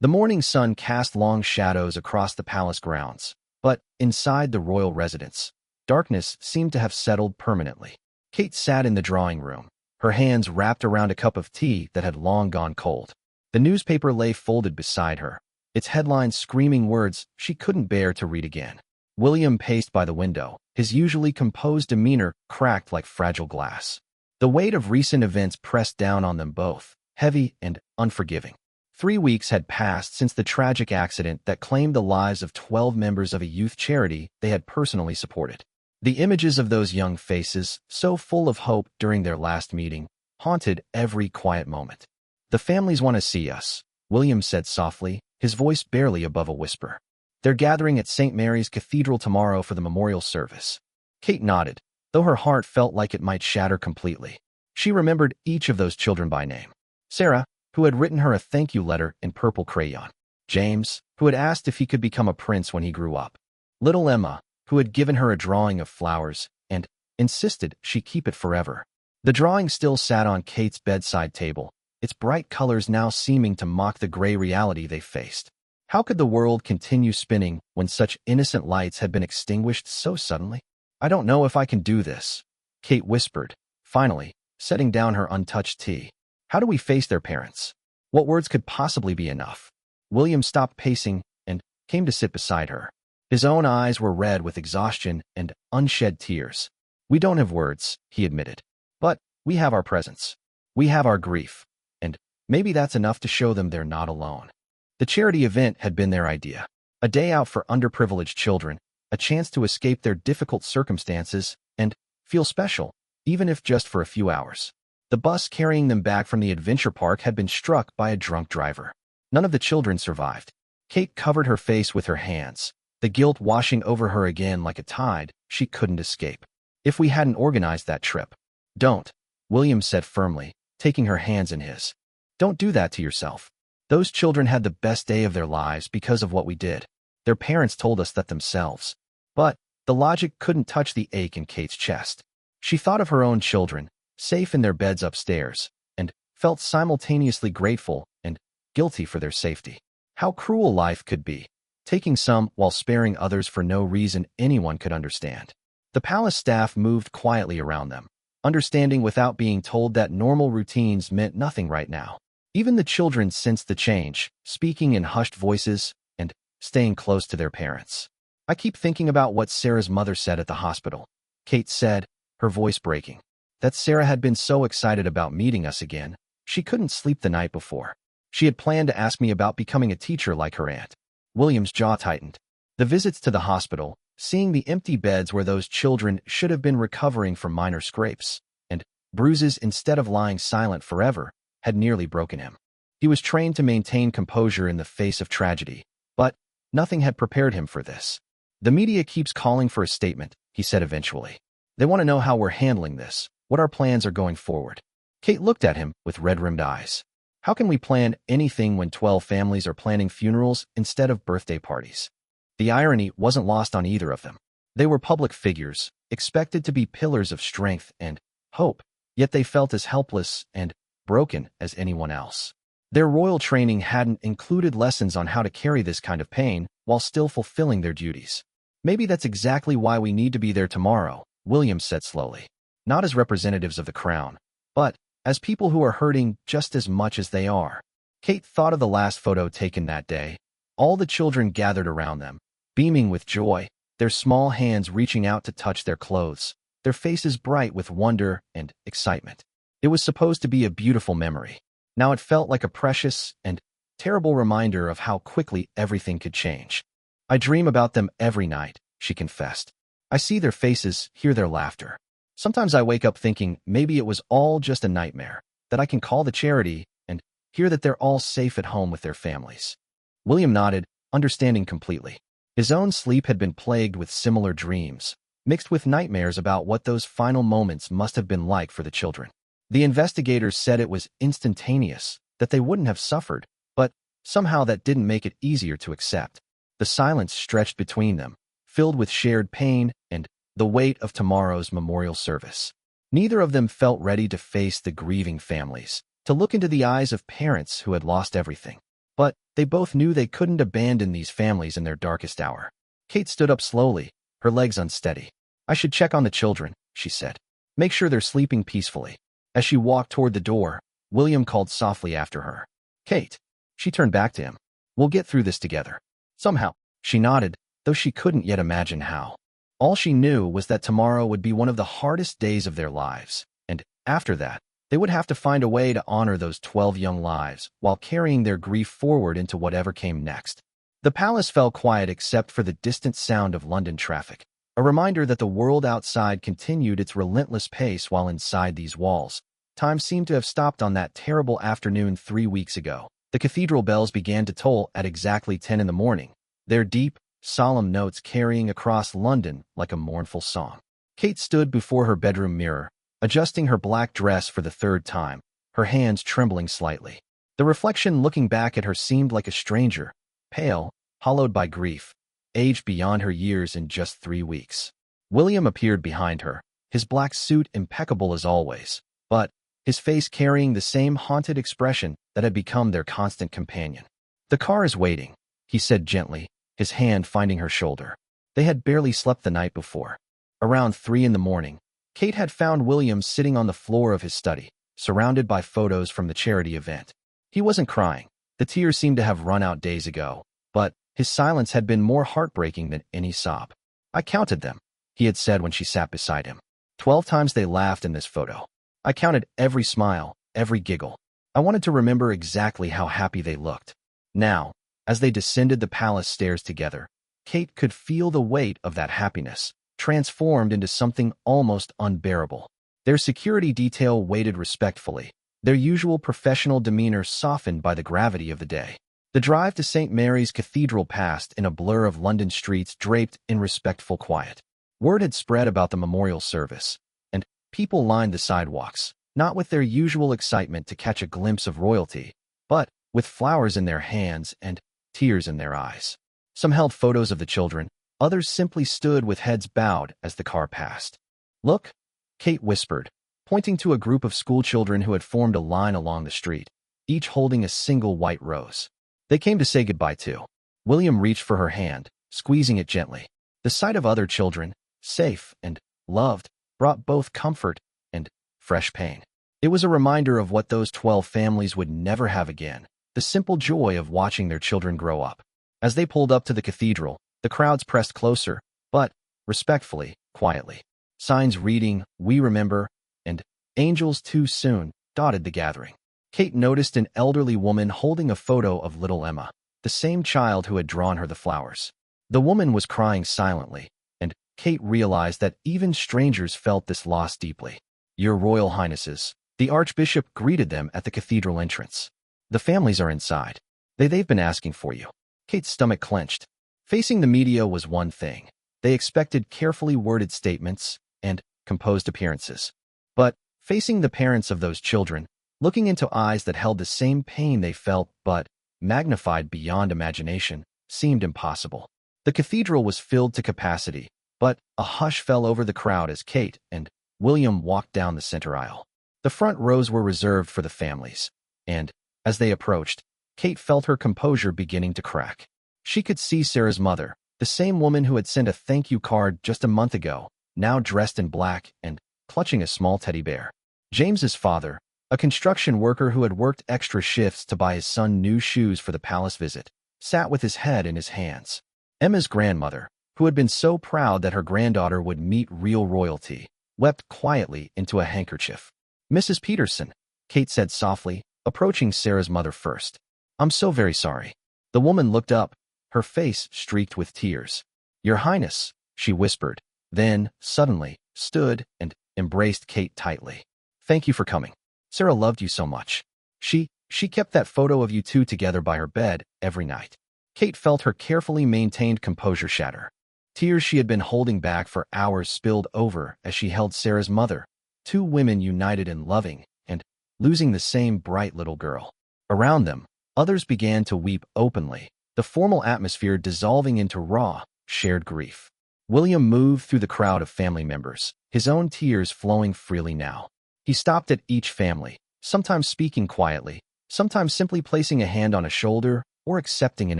The morning sun cast long shadows across the palace grounds, but inside the royal residence, darkness seemed to have settled permanently. Kate sat in the drawing room, her hands wrapped around a cup of tea that had long gone cold. The newspaper lay folded beside her, its headlines screaming words she couldn't bear to read again. William paced by the window, his usually composed demeanor cracked like fragile glass. The weight of recent events pressed down on them both, heavy and unforgiving. 3 weeks had passed since the tragic accident that claimed the lives of 12 members of a youth charity they had personally supported. The images of those young faces, so full of hope during their last meeting, haunted every quiet moment. "The families want to see us," William said softly, his voice barely above a whisper. "They're gathering at St. Mary's Cathedral tomorrow for the memorial service." Kate nodded, though her heart felt like it might shatter completely. She remembered each of those children by name. Sarah, who had written her a thank you letter in purple crayon. James, who had asked if he could become a prince when he grew up. Little Emma, who had given her a drawing of flowers and insisted she keep it forever. The drawing still sat on Kate's bedside table, its bright colors now seeming to mock the gray reality they faced. How could the world continue spinning when such innocent lights had been extinguished so suddenly? "I don't know if I can do this," Kate whispered, finally, setting down her untouched tea. "How do we face their parents? What words could possibly be enough?" William stopped pacing and came to sit beside her. His own eyes were red with exhaustion and unshed tears. "We don't have words," he admitted. "But we have our presence. We have our grief. And maybe that's enough to show them they're not alone." The charity event had been their idea. A day out for underprivileged children, a chance to escape their difficult circumstances and feel special, even if just for a few hours. The bus carrying them back from the adventure park had been struck by a drunk driver. None of the children survived. Kate covered her face with her hands, the guilt washing over her again like a tide she couldn't escape. "If we hadn't organized that trip." "Don't," William said firmly, taking her hands in his. "Don't do that to yourself. Those children had the best day of their lives because of what we did. Their parents told us that themselves." But the logic couldn't touch the ache in Kate's chest. She thought of her own children, safe in their beds upstairs, and felt simultaneously grateful and guilty for their safety. How cruel life could be, taking some while sparing others for no reason anyone could understand. The palace staff moved quietly around them, understanding without being told that normal routines meant nothing right now. Even the children sensed the change, speaking in hushed voices and staying close to their parents. "I keep thinking about what Sarah's mother said at the hospital," Kate said, her voice breaking. "That Sarah had been so excited about meeting us again, she couldn't sleep the night before. She had planned to ask me about becoming a teacher like her aunt." William's jaw tightened. The visits to the hospital, seeing the empty beds where those children should have been recovering from minor scrapes and bruises instead of lying silent forever, had nearly broken him. He was trained to maintain composure in the face of tragedy, but nothing had prepared him for this. "The media keeps calling for a statement," he said eventually. "They want to know how we're handling this, what our plans are going forward." Kate looked at him with red-rimmed eyes. "How can we plan anything when 12 families are planning funerals instead of birthday parties?" The irony wasn't lost on either of them. They were public figures, expected to be pillars of strength and hope, yet they felt as helpless and broken as anyone else. Their royal training hadn't included lessons on how to carry this kind of pain while still fulfilling their duties. "Maybe that's exactly why we need to be there tomorrow," William said slowly. "Not as representatives of the crown, but as people who are hurting just as much as they are." Kate thought of the last photo taken that day, all the children gathered around them, beaming with joy, their small hands reaching out to touch their clothes, their faces bright with wonder and excitement. It was supposed to be a beautiful memory. Now it felt like a precious and terrible reminder of how quickly everything could change. "I dream about them every night," she confessed. "I see their faces, hear their laughter. Sometimes I wake up thinking maybe it was all just a nightmare, that I can call the charity and hear that they're all safe at home with their families." William nodded, understanding completely. His own sleep had been plagued with similar dreams, mixed with nightmares about what those final moments must have been like for the children. The investigators said it was instantaneous, that they wouldn't have suffered, but somehow that didn't make it easier to accept. The silence stretched between them, filled with shared pain and the weight of tomorrow's memorial service. Neither of them felt ready to face the grieving families, to look into the eyes of parents who had lost everything. But they both knew they couldn't abandon these families in their darkest hour. Kate stood up slowly, her legs unsteady. "I should check on the children," she said. "Make sure they're sleeping peacefully." As she walked toward the door, William called softly after her. "Kate." She turned back to him. "We'll get through this together." Somehow, she nodded, though she couldn't yet imagine how. All she knew was that tomorrow would be one of the hardest days of their lives, and after that, they would have to find a way to honor those 12 young lives while carrying their grief forward into whatever came next. The palace fell quiet except for the distant sound of London traffic, a reminder that the world outside continued its relentless pace while inside these walls. Time seemed to have stopped on that terrible afternoon 3 weeks ago. The cathedral bells began to toll at exactly 10 in the morning, their deep, solemn notes carrying across London like a mournful song. Kate stood before her bedroom mirror, adjusting her black dress for the third time, her hands trembling slightly. The reflection looking back at her seemed like a stranger, pale, hollowed by grief, aged beyond her years in just 3 weeks. William appeared behind her, his black suit impeccable as always, but his face carrying the same haunted expression that had become their constant companion. "The car is waiting," he said gently, his hand finding her shoulder. They had barely slept the night before. Around 3 in the morning, Kate had found William sitting on the floor of his study, surrounded by photos from the charity event. He wasn't crying. The tears seemed to have run out days ago, but his silence had been more heartbreaking than any sob. "I counted them," he had said when she sat beside him. 12 times they laughed in this photo. "I counted every smile, every giggle. I wanted to remember exactly how happy they looked." Now, as they descended the palace stairs together, Kate could feel the weight of that happiness, transformed into something almost unbearable. Their security detail waited respectfully, their usual professional demeanor softened by the gravity of the day. The drive to St. Mary's Cathedral passed in a blur of London streets draped in respectful quiet. Word had spread about the memorial service, and people lined the sidewalks, not with their usual excitement to catch a glimpse of royalty, but with flowers in their hands and tears in their eyes. Some held photos of the children, others simply stood with heads bowed as the car passed. "Look," Kate whispered, pointing to a group of schoolchildren who had formed a line along the street, each holding a single white rose. They came to say goodbye too. William reached for her hand, squeezing it gently. The sight of other children, safe and loved, brought both comfort and fresh pain. It was a reminder of what those 12 families would never have again, the simple joy of watching their children grow up. As they pulled up to the cathedral, the crowds pressed closer, but respectfully, quietly. Signs reading, "We remember," and "Angels too soon," dotted the gathering. Kate noticed an elderly woman holding a photo of little Emma, the same child who had drawn her the flowers. The woman was crying silently, and Kate realized that even strangers felt this loss deeply. "Your Royal Highnesses," the Archbishop greeted them at the cathedral entrance. "The families are inside. They've been asking for you." Kate's stomach clenched. Facing the media was one thing. They expected carefully worded statements and composed appearances. But facing the parents of those children, looking into eyes that held the same pain they felt but magnified beyond imagination, seemed impossible. The cathedral was filled to capacity, but a hush fell over the crowd as Kate and William walked down the center aisle. The front rows were reserved for the families, and as they approached, Kate felt her composure beginning to crack. She could see Sarah's mother, the same woman who had sent a thank you card just a month ago, now dressed in black and clutching a small teddy bear. James's father, a construction worker who had worked extra shifts to buy his son new shoes for the palace visit, sat with his head in his hands. Emma's grandmother, who had been so proud that her granddaughter would meet real royalty, wept quietly into a handkerchief. "Mrs. Peterson," Kate said softly, approaching Sarah's mother first. "I'm so very sorry." The woman looked up, her face streaked with tears. "Your Highness," she whispered, then, suddenly, stood and embraced Kate tightly. "Thank you for coming. Sarah loved you so much. She kept that photo of you two together by her bed every night." Kate felt her carefully maintained composure shatter. Tears she had been holding back for hours spilled over as she held Sarah's mother, two women united in loving and losing the same bright little girl. Around them, others began to weep openly, the formal atmosphere dissolving into raw, shared grief. William moved through the crowd of family members, his own tears flowing freely now. He stopped at each family, sometimes speaking quietly, sometimes simply placing a hand on a shoulder or accepting an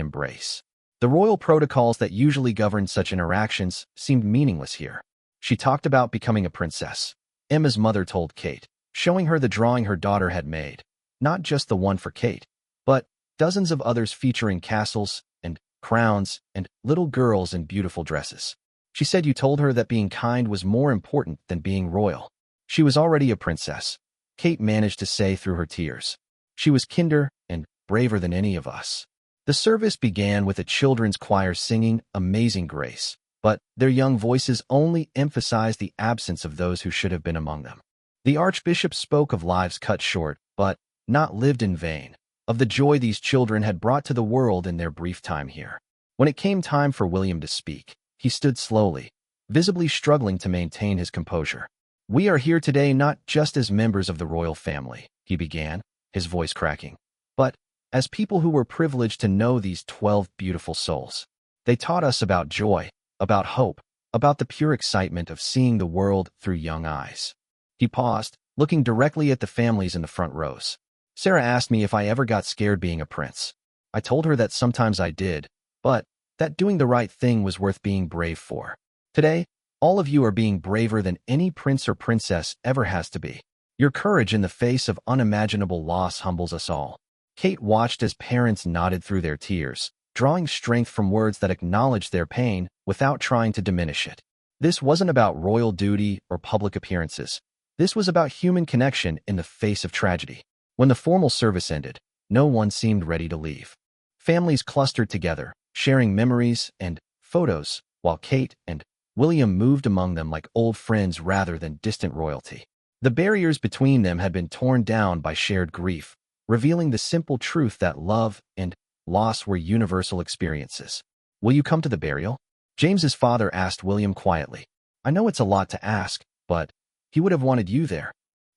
embrace. The royal protocols that usually govern such interactions seemed meaningless here. She talked about becoming a princess, Emma's mother told Kate, showing her the drawing her daughter had made. Not just the one for Kate, but dozens of others featuring castles and crowns and little girls in beautiful dresses. She said you told her that being kind was more important than being royal. She was already a princess, Kate managed to say through her tears. She was kinder and braver than any of us. The service began with a children's choir singing Amazing Grace, but their young voices only emphasized the absence of those who should have been among them. The archbishop spoke of lives cut short, but not lived in vain, of the joy these children had brought to the world in their brief time here. When it came time for William to speak, he stood slowly, visibly struggling to maintain his composure. "We are here today not just as members of the royal family," he began, his voice cracking, "but as people who were privileged to know these 12 beautiful souls. They taught us about joy, about hope, about the pure excitement of seeing the world through young eyes." He paused, looking directly at the families in the front rows. "Sarah asked me if I ever got scared being a prince. I told her that sometimes I did, but that doing the right thing was worth being brave for. Today, all of you are being braver than any prince or princess ever has to be. Your courage in the face of unimaginable loss humbles us all." Kate watched as parents nodded through their tears, drawing strength from words that acknowledged their pain without trying to diminish it. This wasn't about royal duty or public appearances. This was about human connection in the face of tragedy. When the formal service ended, no one seemed ready to leave. Families clustered together, sharing memories and photos, while Kate and William moved among them like old friends rather than distant royalty. The barriers between them had been torn down by shared grief, revealing the simple truth that love and loss were universal experiences. "Will you come to the burial?" James's father asked William quietly. "I know it's a lot to ask, but he would have wanted you there."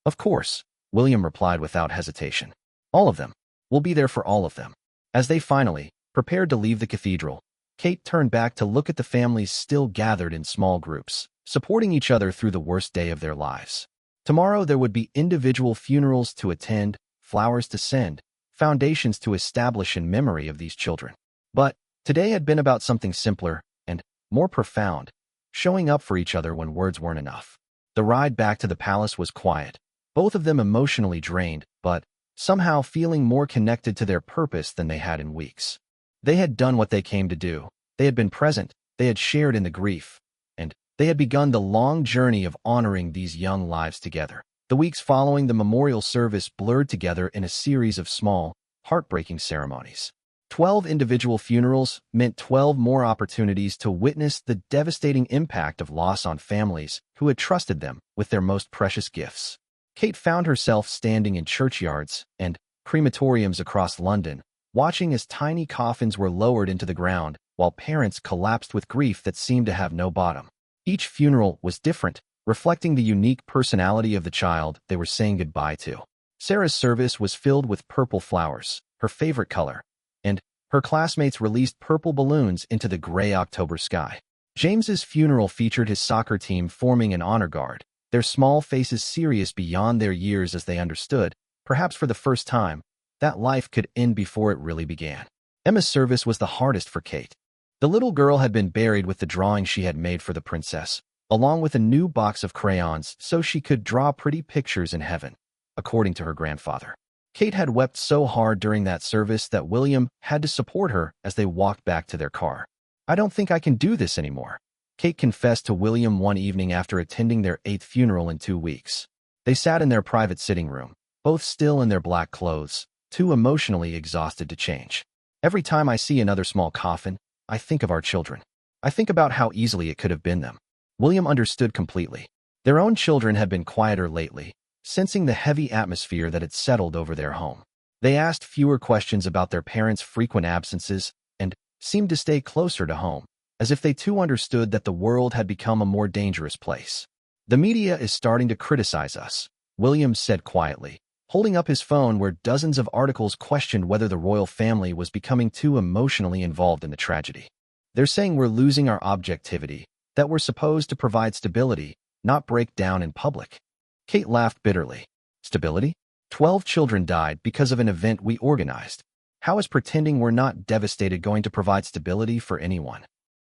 "Of course," William replied without hesitation. "All of them. We'll be there for all of them." As they finally prepared to leave the cathedral, Kate turned back to look at the families still gathered in small groups, supporting each other through the worst day of their lives. Tomorrow there would be individual funerals to attend, flowers to send, foundations to establish in memory of these children. But today had been about something simpler and more profound, showing up for each other when words weren't enough. The ride back to the palace was quiet, both of them emotionally drained, but somehow feeling more connected to their purpose than they had in weeks. They had done what they came to do. They had been present, they had shared in the grief, and they had begun the long journey of honoring these young lives together. The weeks following the memorial service blurred together in a series of small, heartbreaking ceremonies. 12 individual funerals meant 12 more opportunities to witness the devastating impact of loss on families who had trusted them with their most precious gifts. Kate found herself standing in churchyards and crematoriums across London, watching as tiny coffins were lowered into the ground while parents collapsed with grief that seemed to have no bottom. Each funeral was different, reflecting the unique personality of the child they were saying goodbye to. Sarah's service was filled with purple flowers, her favorite color, and her classmates released purple balloons into the gray October sky. James's funeral featured his soccer team forming an honor guard, their small faces serious beyond their years as they understood, perhaps for the first time, that life could end before it really began. Emma's service was the hardest for Kate. The little girl had been buried with the drawing she had made for the princess, along with a new box of crayons so she could draw pretty pictures in heaven, according to her grandfather. Kate had wept so hard during that service that William had to support her as they walked back to their car. "I don't think I can do this anymore," Kate confessed to William one evening after attending their 8th funeral in 2 weeks. They sat in their private sitting room, both still in their black clothes, too emotionally exhausted to change. "Every time I see another small coffin, I think of our children. I think about how easily it could have been them." William understood completely. Their own children had been quieter lately, sensing the heavy atmosphere that had settled over their home. They asked fewer questions about their parents' frequent absences and seemed to stay closer to home, as if they too understood that the world had become a more dangerous place. "The media is starting to criticize us," William said quietly, holding up his phone where dozens of articles questioned whether the royal family was becoming too emotionally involved in the tragedy. "They're saying we're losing our objectivity, that we're supposed to provide stability, not break down in public." Kate laughed bitterly. "Stability? 12 children died because of an event we organized. How is pretending we're not devastated going to provide stability for anyone?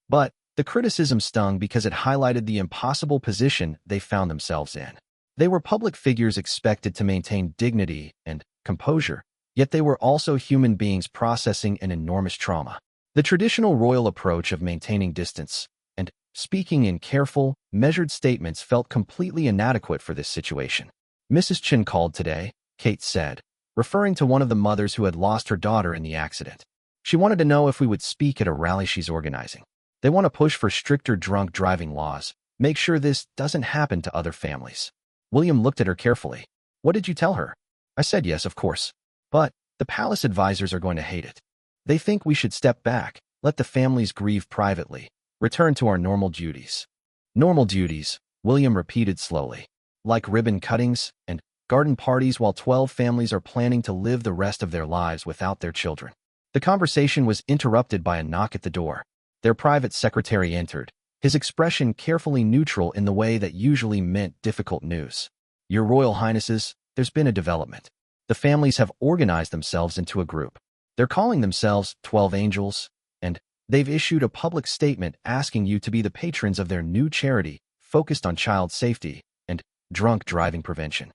But the criticism stung because it highlighted the impossible position they found themselves in. They were public figures expected to maintain dignity and composure, yet they were also human beings processing an enormous trauma. The traditional royal approach of maintaining distance and speaking in careful, measured statements felt completely inadequate for this situation. "Mrs. Chin called today," Kate said, referring to one of the mothers who had lost her daughter in the accident. "She wanted to know if we would speak at a rally she's organizing. They want to push for stricter drunk driving laws, make sure this doesn't happen to other families." William looked at her carefully. "What did you tell her?" "I said yes, of course. But the palace advisors are going to hate it. They think we should step back, let the families grieve privately, return to our normal duties." "Normal duties," William repeated slowly. "Like ribbon cuttings and garden parties while 12 families are planning to live the rest of their lives without their children." The conversation was interrupted by a knock at the door. Their private secretary entered, his expression carefully neutral in the way that usually meant difficult news. "Your Royal Highnesses, there's been a development. The families have organized themselves into a group. They're calling themselves 12 Angels, and they've issued a public statement asking you to be the patrons of their new charity focused on child safety and drunk driving prevention."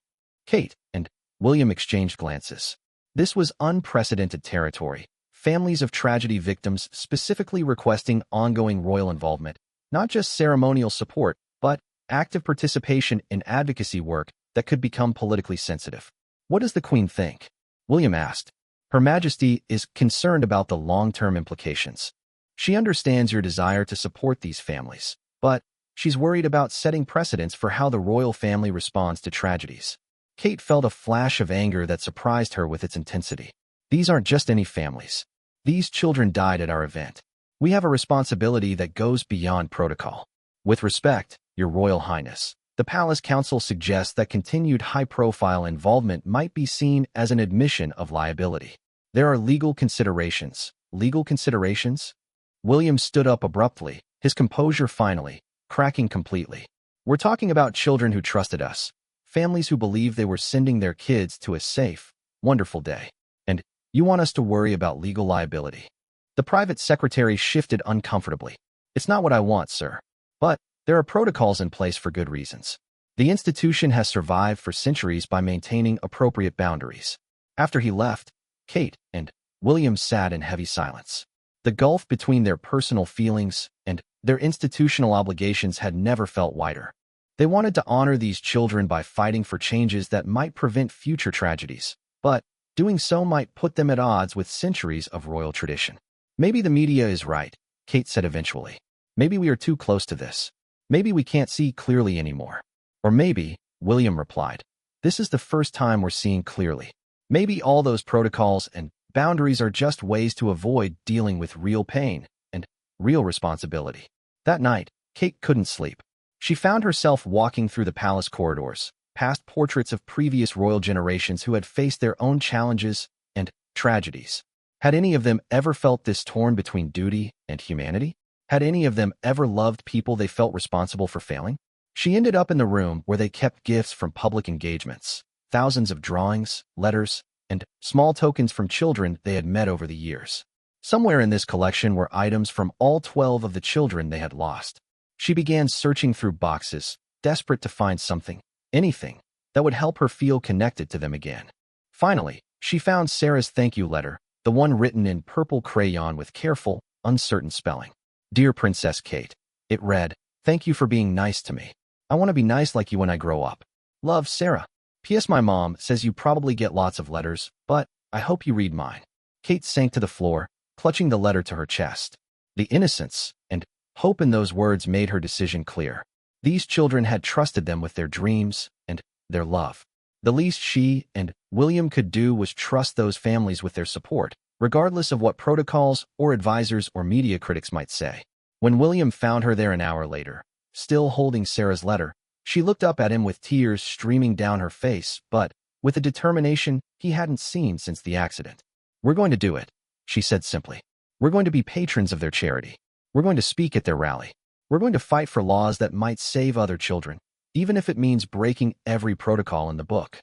Kate and William exchanged glances. This was unprecedented territory. Families of tragedy victims specifically requesting ongoing royal involvement, not just ceremonial support, but active participation in advocacy work that could become politically sensitive. "What does the Queen think?" William asked. "Her Majesty is concerned about the long-term implications. She understands your desire to support these families, but she's worried about setting precedents for how the royal family responds to tragedies." Kate felt a flash of anger that surprised her with its intensity. "These aren't just any families. These children died at our event. We have a responsibility that goes beyond protocol. With respect, Your Royal Highness, the Palace Council suggests that continued high-profile involvement might be seen as an admission of liability. There are legal considerations." "Legal considerations?" William stood up abruptly, his composure finally cracking completely. "We're talking about children who trusted us, families who believed they were sending their kids to a safe, wonderful day. And you want us to worry about legal liability?" The private secretary shifted uncomfortably. "It's not what I want, sir. But there are protocols in place for good reasons. The institution has survived for centuries by maintaining appropriate boundaries." After he left, Kate and William sat in heavy silence. The gulf between their personal feelings and their institutional obligations had never felt wider. They wanted to honor these children by fighting for changes that might prevent future tragedies, but doing so might put them at odds with centuries of royal tradition. "Maybe the media is right," Kate said eventually. "Maybe we are too close to this. Maybe we can't see clearly anymore." "Or maybe," William replied, "this is the first time we're seeing clearly. Maybe all those protocols and boundaries are just ways to avoid dealing with real pain and real responsibility." That night, Kate couldn't sleep. She found herself walking through the palace corridors, past portraits of previous royal generations who had faced their own challenges and tragedies. Had any of them ever felt this torn between duty and humanity? Had any of them ever loved people they felt responsible for failing? She ended up in the room where they kept gifts from public engagements, thousands of drawings, letters, and small tokens from children they had met over the years. Somewhere in this collection were items from all 12 of the children they had lost. She began searching through boxes, desperate to find something, anything, that would help her feel connected to them again. Finally, she found Sarah's thank you letter, the one written in purple crayon with careful, uncertain spelling. "Dear Princess Kate," it read, "thank you for being nice to me. I want to be nice like you when I grow up. Love, Sarah. P.S. My mom says you probably get lots of letters, but I hope you read mine." Kate sank to the floor, clutching the letter to her chest. The innocence and hope in those words made her decision clear. These children had trusted them with their dreams and their love. The least she and William could do was trust those families with their support, regardless of what protocols or advisors or media critics might say. When William found her there an hour later, still holding Sarah's letter, she looked up at him with tears streaming down her face, but with a determination he hadn't seen since the accident. "We're going to do it," she said simply. "We're going to be patrons of their charity. We're going to speak at their rally. We're going to fight for laws that might save other children, even if it means breaking every protocol in the book."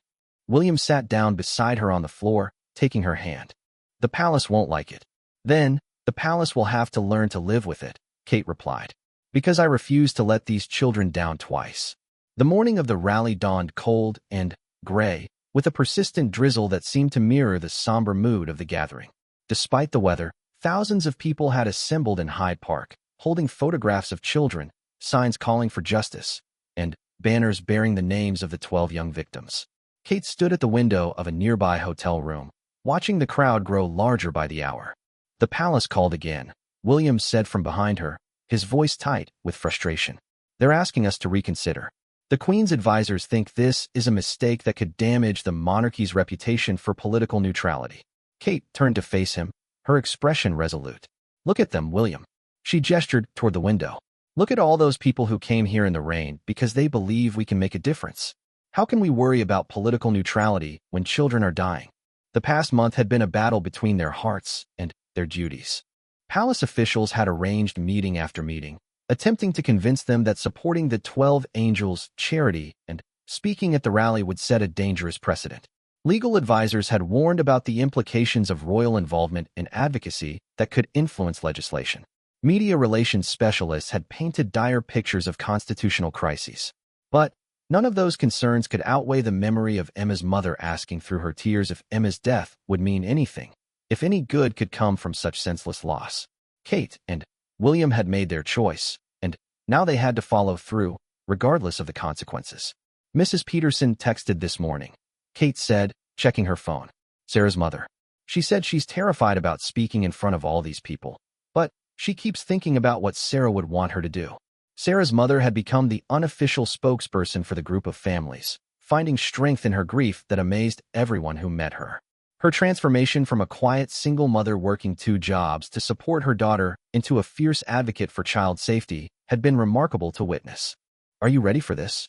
William sat down beside her on the floor, taking her hand. The palace won't like it. Then, the palace will have to learn to live with it, Kate replied. Because I refuse to let these children down twice. The morning of the rally dawned cold and gray, with a persistent drizzle that seemed to mirror the somber mood of the gathering. Despite the weather, thousands of people had assembled in Hyde Park, holding photographs of children, signs calling for justice, and banners bearing the names of the 12 young victims. Kate stood at the window of a nearby hotel room, watching the crowd grow larger by the hour. The palace called again, William said from behind her, his voice tight with frustration. They're asking us to reconsider. The Queen's advisors think this is a mistake that could damage the monarchy's reputation for political neutrality. Kate turned to face him, her expression resolute. Look at them, William. She gestured toward the window. Look at all those people who came here in the rain because they believe we can make a difference. How can we worry about political neutrality when children are dying? The past month had been a battle between their hearts and their duties. Palace officials had arranged meeting after meeting, attempting to convince them that supporting the 12 Angels charity and speaking at the rally would set a dangerous precedent. Legal advisors had warned about the implications of royal involvement in advocacy that could influence legislation. Media relations specialists had painted dire pictures of constitutional crises. But none of those concerns could outweigh the memory of Emma's mother asking through her tears if Emma's death would mean anything, if any good could come from such senseless loss. Kate and William had made their choice, and now they had to follow through, regardless of the consequences. Mrs. Peterson texted this morning, Kate said, checking her phone. Sarah's mother. She said she's terrified about speaking in front of all these people, but she keeps thinking about what Sarah would want her to do. Sarah's mother had become the unofficial spokesperson for the group of families, finding strength in her grief that amazed everyone who met her. Her transformation from a quiet single mother working 2 jobs to support her daughter into a fierce advocate for child safety had been remarkable to witness. Are you ready for this?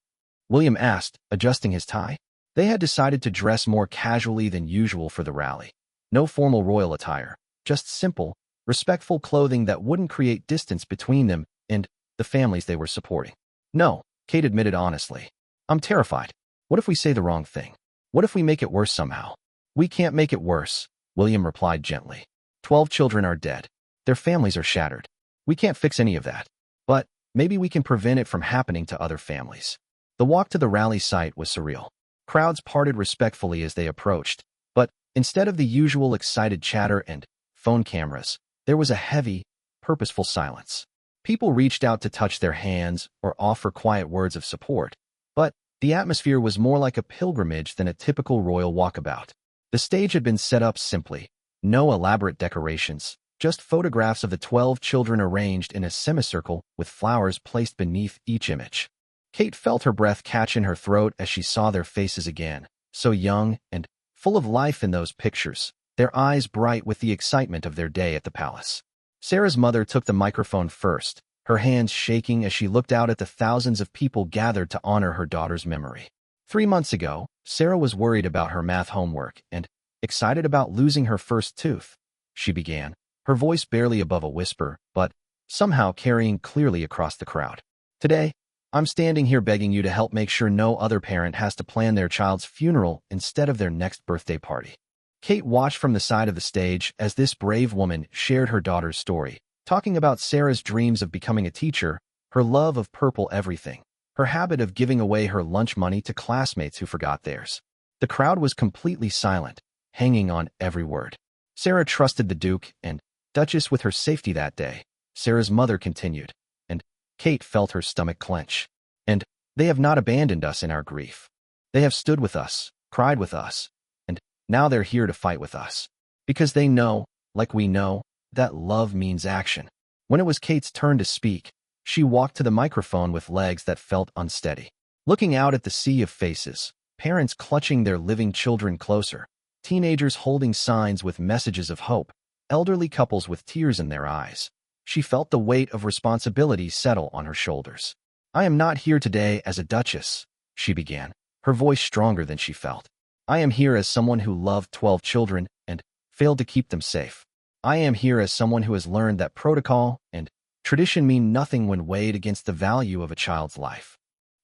William asked, adjusting his tie. They had decided to dress more casually than usual for the rally. No formal royal attire, just simple, respectful clothing that wouldn't create distance between them and the families they were supporting. No, Kate admitted honestly. I'm terrified. What if we say the wrong thing? What if we make it worse somehow? We can't make it worse, William replied gently. 12 children are dead. Their families are shattered. We can't fix any of that. But maybe we can prevent it from happening to other families. The walk to the rally site was surreal. Crowds parted respectfully as they approached, but instead of the usual excited chatter and phone cameras, there was a heavy, purposeful silence. People reached out to touch their hands or offer quiet words of support, but the atmosphere was more like a pilgrimage than a typical royal walkabout. The stage had been set up simply, no elaborate decorations, just photographs of the 12 children arranged in a semicircle with flowers placed beneath each image. Kate felt her breath catch in her throat as she saw their faces again, so young and full of life in those pictures, their eyes bright with the excitement of their day at the palace. Sarah's mother took the microphone first, her hands shaking as she looked out at the thousands of people gathered to honor her daughter's memory. 3 months ago, Sarah was worried about her math homework and excited about losing her first tooth. She began, her voice barely above a whisper, but somehow carrying clearly across the crowd. Today, I'm standing here begging you to help make sure no other parent has to plan their child's funeral instead of their next birthday party. Kate watched from the side of the stage as this brave woman shared her daughter's story, talking about Sarah's dreams of becoming a teacher, her love of purple everything, her habit of giving away her lunch money to classmates who forgot theirs. The crowd was completely silent, hanging on every word. Sarah trusted the Duke and Duchess with her safety that day, Sarah's mother continued, and Kate felt her stomach clench. And they have not abandoned us in our grief. They have stood with us, cried with us, and now they're here to fight with us. Because they know, like we know, that love means action. When it was Kate's turn to speak, she walked to the microphone with legs that felt unsteady. Looking out at the sea of faces, parents clutching their living children closer, teenagers holding signs with messages of hope, elderly couples with tears in their eyes, she felt the weight of responsibility settle on her shoulders. I am not here today as a duchess, she began, her voice stronger than she felt. I am here as someone who loved 12 children and failed to keep them safe. I am here as someone who has learned that protocol and tradition mean nothing when weighed against the value of a child's life.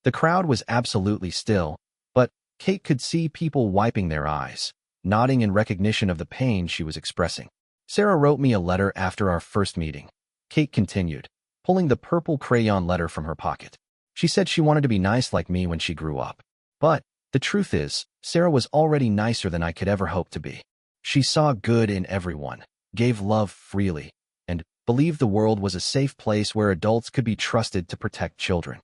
The crowd was absolutely still, but Kate could see people wiping their eyes, nodding in recognition of the pain she was expressing. Sarah wrote me a letter after our first meeting. Kate continued, pulling the purple crayon letter from her pocket. She said she wanted to be nice like me when she grew up. But the truth is, Sarah was already nicer than I could ever hope to be. She saw good in everyone, gave love freely, and believed the world was a safe place where adults could be trusted to protect children.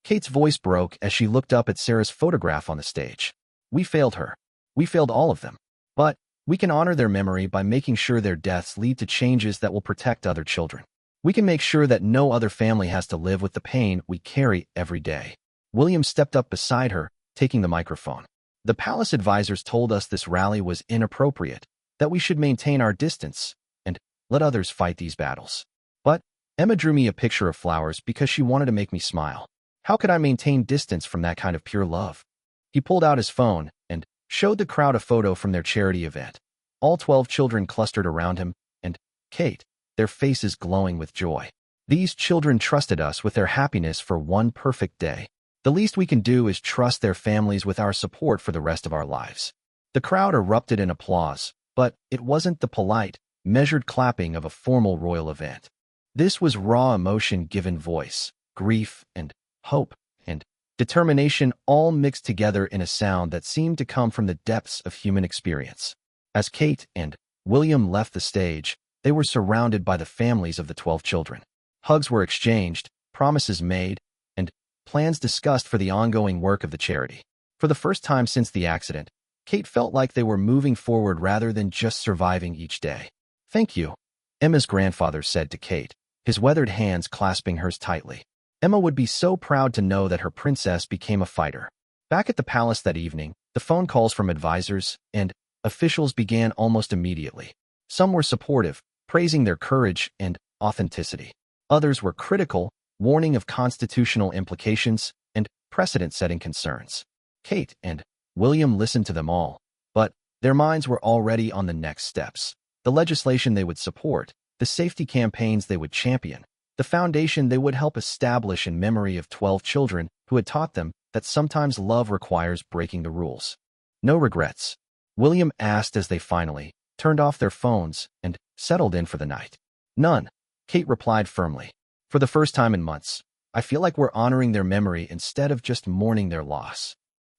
Kate's voice broke as she looked up at Sarah's photograph on the stage. We failed her. We failed all of them. But we can honor their memory by making sure their deaths lead to changes that will protect other children. We can make sure that no other family has to live with the pain we carry every day. William stepped up beside her, taking the microphone. The palace advisors told us this rally was inappropriate, that we should maintain our distance and let others fight these battles. But Emma drew me a picture of flowers because she wanted to make me smile. How could I maintain distance from that kind of pure love? He pulled out his phone and showed the crowd a photo from their charity event. All 12 children clustered around him, and Kate, their faces glowing with joy. These children trusted us with their happiness for one perfect day. The least we can do is trust their families with our support for the rest of our lives. The crowd erupted in applause, but it wasn't the polite, measured clapping of a formal royal event. This was raw emotion given voice, grief and hope and determination all mixed together in a sound that seemed to come from the depths of human experience. As Kate and William left the stage, they were surrounded by the families of the 12 children. Hugs were exchanged, promises made, and plans discussed for the ongoing work of the charity. For the first time since the accident, Kate felt like they were moving forward rather than just surviving each day. "Thank you," Emma's grandfather said to Kate, his weathered hands clasping hers tightly. Emma would be so proud to know that her princess became a fighter. Back at the palace that evening, the phone calls from advisors and officials began almost immediately. Some were supportive, praising their courage and authenticity. Others were critical, warning of constitutional implications and precedent-setting concerns. Kate and William listened to them all, but their minds were already on the next steps. The legislation they would support, the safety campaigns they would champion, the foundation they would help establish in memory of 12 children who had taught them that sometimes love requires breaking the rules. "No regrets?" William asked as they finally turned off their phones and settled in for the night. "None," Kate replied firmly. "For the first time in months, I feel like we're honoring their memory instead of just mourning their loss."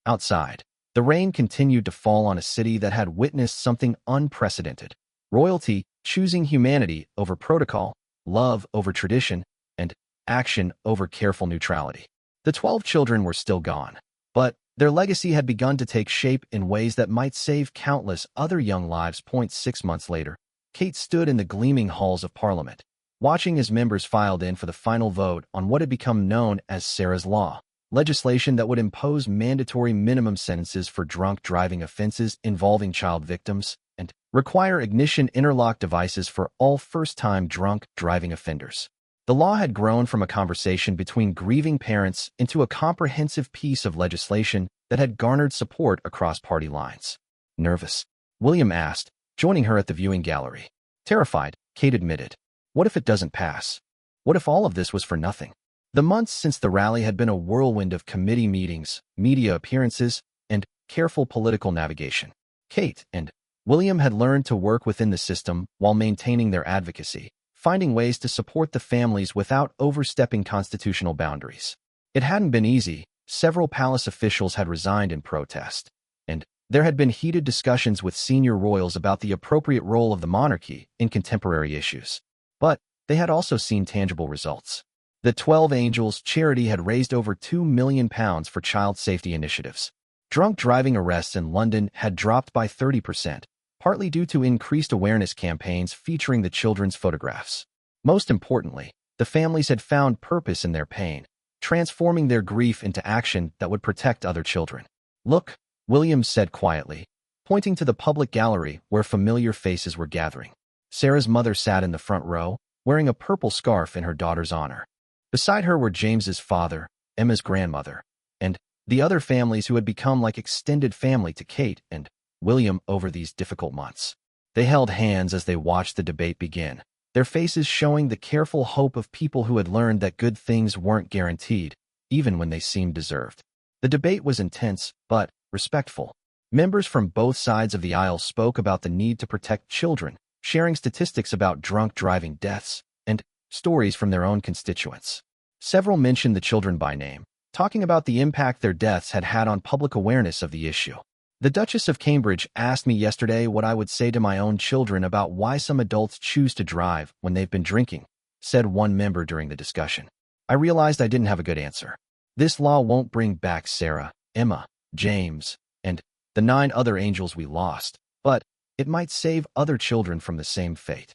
Outside, the rain continued to fall on a city that had witnessed something unprecedented. Royalty choosing humanity over protocol, love over tradition, and action over careful neutrality. The 12 children were still gone, but their legacy had begun to take shape in ways that might save countless other young lives. 6 months later, Kate stood in the gleaming halls of Parliament, watching as members filed in for the final vote on what had become known as Sarah's Law, legislation that would impose mandatory minimum sentences for drunk driving offenses involving child victims and require ignition interlock devices for all first-time drunk driving offenders. The law had grown from a conversation between grieving parents into a comprehensive piece of legislation that had garnered support across party lines. "Nervous?" William asked, joining her at the viewing gallery. "Terrified," Kate admitted. "What if it doesn't pass? What if all of this was for nothing?" The months since the rally had been a whirlwind of committee meetings, media appearances, and careful political navigation. Kate and William had learned to work within the system while maintaining their advocacy, finding ways to support the families without overstepping constitutional boundaries. It hadn't been easy. Several palace officials had resigned in protest, and there had been heated discussions with senior royals about the appropriate role of the monarchy in contemporary issues. But they had also seen tangible results. The 12 Angels charity had raised over £2 million for child safety initiatives. Drunk driving arrests in London had dropped by 30%, partly due to increased awareness campaigns featuring the children's photographs. Most importantly, the families had found purpose in their pain, transforming their grief into action that would protect other children. "Look," Williams said quietly, pointing to the public gallery where familiar faces were gathering. Sarah's mother sat in the front row, wearing a purple scarf in her daughter's honor. Beside her were James's father, Emma's grandmother, and the other families who had become like extended family to Kate and William over these difficult months. They held hands as they watched the debate begin, their faces showing the careful hope of people who had learned that good things weren't guaranteed, even when they seemed deserved. The debate was intense, but respectful. Members from both sides of the aisle spoke about the need to protect children, sharing statistics about drunk driving deaths and stories from their own constituents. Several mentioned the children by name, talking about the impact their deaths had had on public awareness of the issue. The Duchess of Cambridge asked me yesterday what I would say to my own children about why some adults choose to drive when they've been drinking, said one member during the discussion. I realized I didn't have a good answer. This law won't bring back Sarah, Emma, James, and the 9 other angels we lost, but it might save other children from the same fate.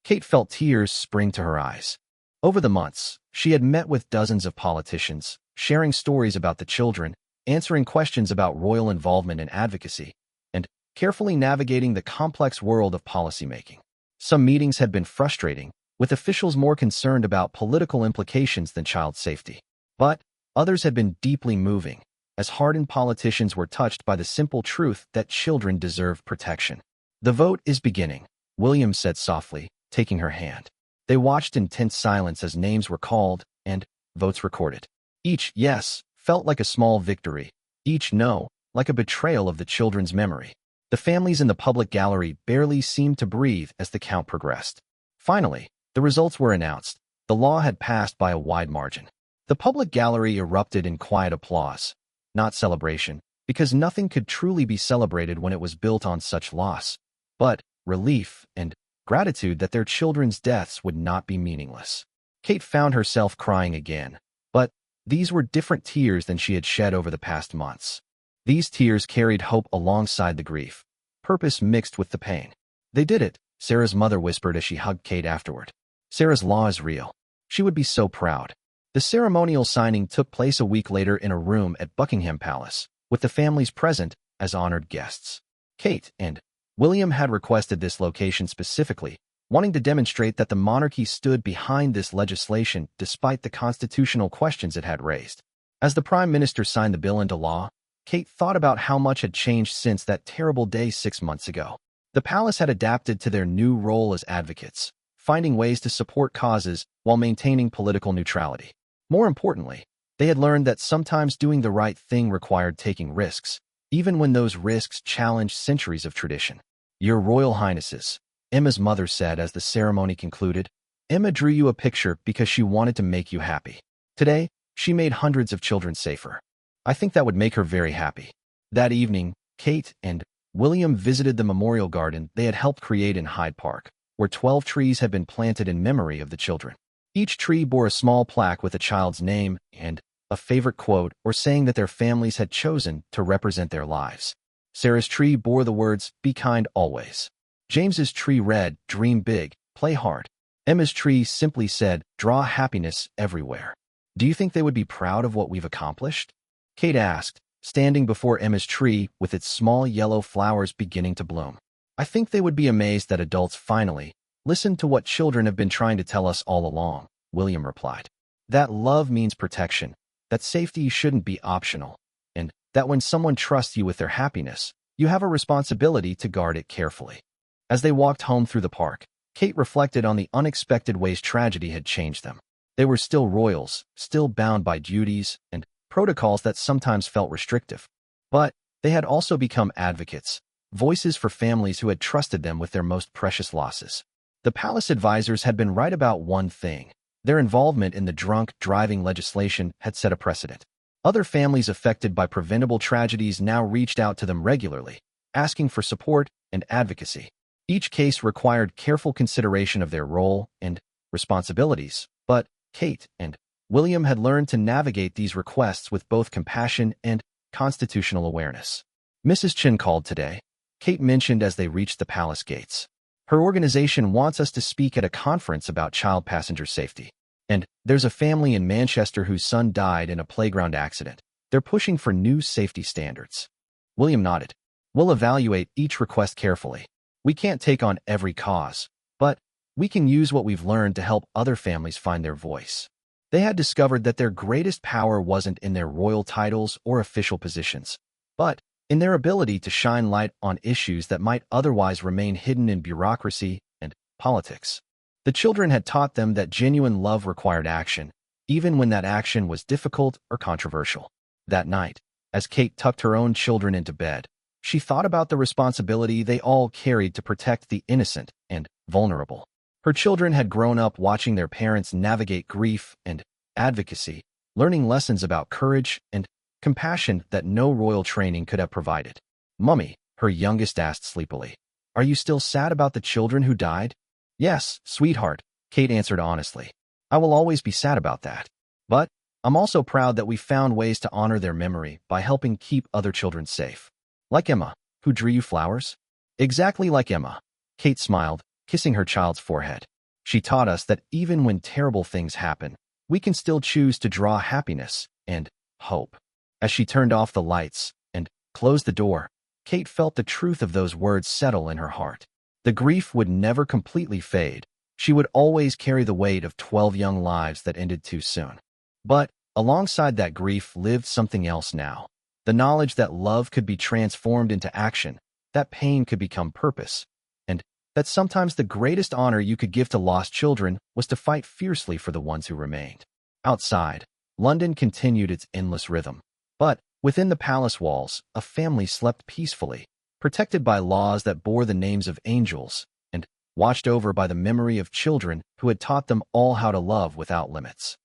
Kate felt tears spring to her eyes. Over the months, she had met with dozens of politicians, sharing stories about the children, answering questions about royal involvement and advocacy, and carefully navigating the complex world of policymaking. Some meetings had been frustrating, with officials more concerned about political implications than child safety. But others had been deeply moving, as hardened politicians were touched by the simple truth that children deserve protection. The vote is beginning, William said softly, taking her hand. They watched in tense silence as names were called and votes recorded. Each yes felt like a small victory, each no like a betrayal of the children's memory. The families in the public gallery barely seemed to breathe as the count progressed. Finally, the results were announced. The law had passed by a wide margin. The public gallery erupted in quiet applause, not celebration, because nothing could truly be celebrated when it was built on such loss, but relief and gratitude that their children's deaths would not be meaningless. Kate found herself crying again, but these were different tears than she had shed over the past months. These tears carried hope alongside the grief, purpose mixed with the pain. They did it, Sarah's mother whispered as she hugged Kate afterward. Sarah's law is real. She would be so proud. The ceremonial signing took place a week later in a room at Buckingham Palace, with the families present as honored guests. Kate and William had requested this location specifically, wanting to demonstrate that the monarchy stood behind this legislation despite the constitutional questions it had raised. As the Prime Minister signed the bill into law, Kate thought about how much had changed since that terrible day 6 months ago. The palace had adapted to their new role as advocates, finding ways to support causes while maintaining political neutrality. More importantly, they had learned that sometimes doing the right thing required taking risks, even when those risks challenged centuries of tradition. Your Royal Highnesses, Emma's mother said as the ceremony concluded. Emma drew you a picture because she wanted to make you happy. Today, she made hundreds of children safer. I think that would make her very happy. That evening, Kate and William visited the memorial garden they had helped create in Hyde Park, where 12 trees had been planted in memory of the children. Each tree bore a small plaque with a child's name and a favorite quote or saying that their families had chosen to represent their lives. Sarah's tree bore the words, "Be kind always." James's tree read, "Dream big, play hard." Emma's tree simply said, "Draw happiness everywhere." Do you think they would be proud of what we've accomplished? Kate asked, standing before Emma's tree with its small yellow flowers beginning to bloom. I think they would be amazed that adults finally listened to what children have been trying to tell us all along, William replied. That love means protection, that safety shouldn't be optional, and that when someone trusts you with their happiness, you have a responsibility to guard it carefully. As they walked home through the park, Kate reflected on the unexpected ways tragedy had changed them. They were still royals, still bound by duties and protocols that sometimes felt restrictive. But they had also become advocates, voices for families who had trusted them with their most precious losses. The palace advisors had been right about one thing. Their involvement in the drunk driving legislation had set a precedent. Other families affected by preventable tragedies now reached out to them regularly, asking for support and advocacy. Each case required careful consideration of their role and responsibilities, but Kate and William had learned to navigate these requests with both compassion and constitutional awareness. Mrs. Chin called today, Kate mentioned as they reached the palace gates. Her organization wants us to speak at a conference about child passenger safety. And there's a family in Manchester whose son died in a playground accident. They're pushing for new safety standards. William nodded. We'll evaluate each request carefully. We can't take on every cause, but we can use what we've learned to help other families find their voice. They had discovered that their greatest power wasn't in their royal titles or official positions, but in their ability to shine light on issues that might otherwise remain hidden in bureaucracy and politics. The children had taught them that genuine love required action, even when that action was difficult or controversial. That night, as Kate tucked her own children into bed, She thought about the responsibility they all carried to protect the innocent and vulnerable. Her children had grown up watching their parents navigate grief and advocacy, learning lessons about courage and compassion that no royal training could have provided. "Mummy," her youngest asked sleepily, "are you still sad about the children who died?" "Yes, sweetheart," Kate answered honestly. "I will always be sad about that. But I'm also proud that we found ways to honor their memory by helping keep other children safe." "Like Emma, who drew you flowers?" "Exactly like Emma." Kate smiled, kissing her child's forehead. "She taught us that even when terrible things happen, we can still choose to draw happiness and hope." As she turned off the lights and closed the door, Kate felt the truth of those words settle in her heart. The grief would never completely fade. She would always carry the weight of 12 young lives that ended too soon. But alongside that grief lived something else now. The knowledge that love could be transformed into action, that pain could become purpose, and that sometimes the greatest honor you could give to lost children was to fight fiercely for the ones who remained. Outside, London continued its endless rhythm. But within the palace walls, a family slept peacefully, protected by laws that bore the names of angels, and watched over by the memory of children who had taught them all how to love without limits.